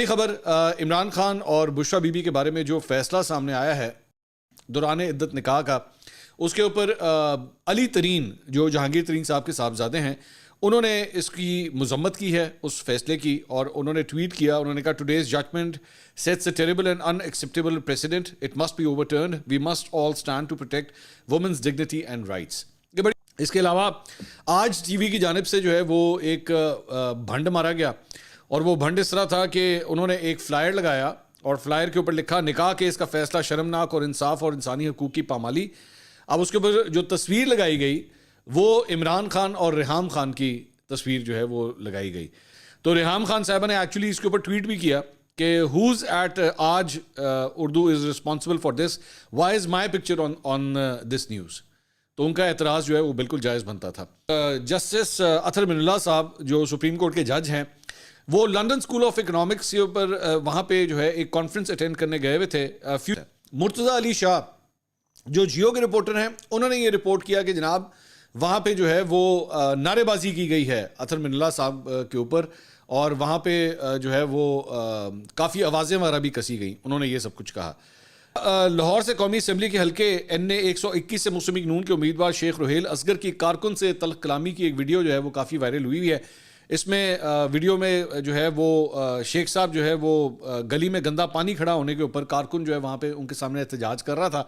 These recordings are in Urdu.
خبر عمران خان اور بشرا بی بی کے بارے میں جو فیصلہ سامنے آیا ہے دوران عدت نکاح کا، اس کے اوپر علی ترین جو جہانگیر ترین صاحب کے صاحبزادے ہیں، انہوں نے اس کی مذمت کی ہے اس فیصلے کی، اور انہوں نے ٹویٹ کیا. انہوں نے کہا today's judgment sets a terrible and unacceptable precedent. It must be overturned. We must all stand to protect women's dignity and rights. اس کے علاوہ آج ٹی وی کی جانب سے جو ہے وہ ایک بھنڈ مارا گیا، اور وہ بھنڈ اس طرح تھا کہ انہوں نے ایک فلائر لگایا اور فلائر کے اوپر لکھا نکاح کیس کا فیصلہ شرمناک اور انصاف اور انسانی حقوق کی پامالی. اب اس کے اوپر جو تصویر لگائی گئی وہ عمران خان اور ریحام خان کی تصویر جو ہے وہ لگائی گئی. تو ریحام خان صاحبہ نے ایکچولی اس کے اوپر ٹویٹ بھی کیا کہ who's at Aaj Urdu is responsible for this, why is my picture on this news. تو ان کا اعتراض جو ہے وہ بالکل جائز بنتا تھا. جسٹس اطہر من اللہ صاحب جو سپریم کورٹ کے جج ہیں، وہ لنڈن اسکول آف اکنامکس کے اوپر وہاں پہ جو ہے ایک کانفرنس اٹینڈ کرنے گئے ہوئے تھے. مرتضیٰ علی شاہ جو جیو کے رپورٹر ہیں، انہوں نے یہ رپورٹ کیا کہ جناب وہاں پہ جو ہے وہ نعرے بازی کی گئی ہے اطہر من اللہ صاحب کے اوپر، اور وہاں پہ جو ہے وہ کافی آوازیں وغیرہ بھی کسی گئیں. انہوں نے یہ سب کچھ کہا. لاہور سے قومی اسمبلی کے حلقے این اے 121 سے مسلم لیگ نون کے امیدوار شیخ رحیل اصغر کی کارکن سے تلخ کلامی کی ایک ویڈیو جو ہے وہ کافی وائرل ہوئی ہے. اس میں ویڈیو میں جو ہے وہ شیخ صاحب جو ہے وہ گلی میں گندا پانی کھڑا ہونے کے اوپر کارکن جو ہے وہاں پہ ان کے سامنے احتجاج کر رہا تھا.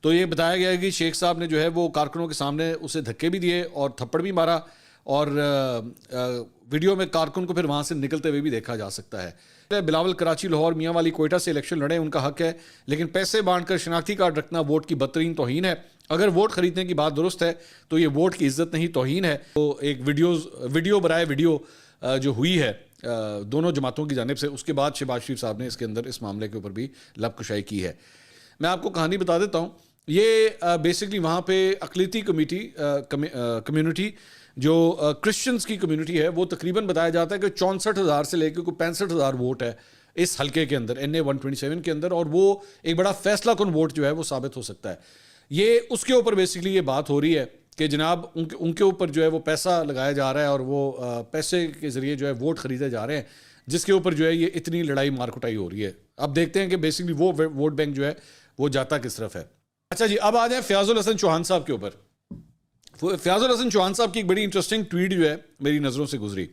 تو یہ بتایا گیا ہے کہ شیخ صاحب نے جو ہے وہ کارکنوں کے سامنے اسے دھکے بھی دیے اور تھپڑ بھی مارا، اور ویڈیو میں کارکن کو پھر وہاں سے نکلتے ہوئے بھی دیکھا جا سکتا ہے. بلاول کراچی لاہور میاں والی کوئٹہ سے الیکشن لڑے، ان کا حق ہے، لیکن پیسے بانٹ کر شناختی کارڈ رکھنا ووٹ کی بدترین توہین ہے. اگر ووٹ خریدنے کی بات درست ہے تو یہ ووٹ کی عزت نہیں توہین ہے. تو ایک ویڈیو برائے ویڈیو جو ہوئی ہے دونوں جماعتوں کی جانب سے، اس کے بعد شہباز شریف صاحب نے اس کے اندر اس معاملے کے اوپر بھی لب کشائی کی ہے. میں آپ کو کہانی بتا دیتا ہوں. یہ بیسکلی وہاں پہ اقلیتی کمیونٹی جو کرسچنز کی کمیونٹی ہے، وہ تقریباً بتایا جاتا ہے کہ 64,000 سے لے کے کوئی 65,000 ووٹ ہے اس حلقے کے اندر این اے 127 کے اندر، اور وہ ایک بڑا فیصلہ کن ووٹ جو ہے وہ ثابت ہو سکتا ہے. یہ اس کے اوپر بیسکلی یہ بات ہو رہی ہے کہ جناب ان کے اوپر جو ہے وہ پیسہ لگایا جا رہا ہے، اور وہ پیسے کے ذریعے جو ہے ووٹ خریدے جا رہے ہیں، جس کے اوپر جو ہے یہ اتنی لڑائی مار کٹائی ہو رہی ہے. اب دیکھتے ہیں کہ بیسکلی وہ ووٹ بینک جو ہے وہ جاتا کس طرف ہے. اچھا جی، اب آ جائیں فیاض الحسن چوہان صاحب کے اوپر. فیاض الحسن چوہان صاحب کی ایک بڑی انٹرسٹنگ ٹویٹ جو ہے میری نظروں سے گزری.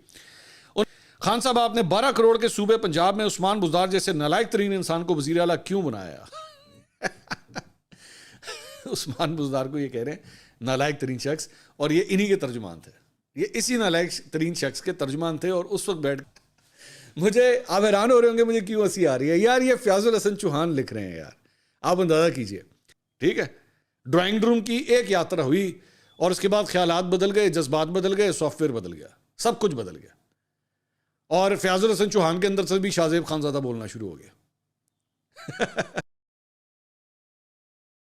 خان صاحب، آپ نے 12 کروڑ کے صوبے پنجاب میں عثمان بزدار جیسے نالائق ترین انسان کو وزیر اعلیٰ کیوں بنایا؟ عثمان بزدار کو یہ کہہ رہے ہیں نالائق ترین شخص، اور یہ انہی کے ترجمان تھے. یہ اسی نالائق ترین شخص کے ترجمان تھے. اور اس وقت بیٹھ مجھے آپ حیران ہو رہے ہوں گے مجھے کیوں ہنسی آ رہی ہے. یار یہ فیاض الحسن چوہان لکھ رہے ہیں، یار آپ اندازہ کیجئے. ٹھیک ہے، ڈرائنگ روم کی ایک یاترا ہوئی، اور اس کے بعد خیالات بدل گئے، جذبات بدل گئے، سافٹ ویئر بدل گیا، سب کچھ بدل گیا، اور فیاض الحسن چوہان کے اندر سے بھی شاہ زیب خان زادہ بولنا شروع ہو گیا.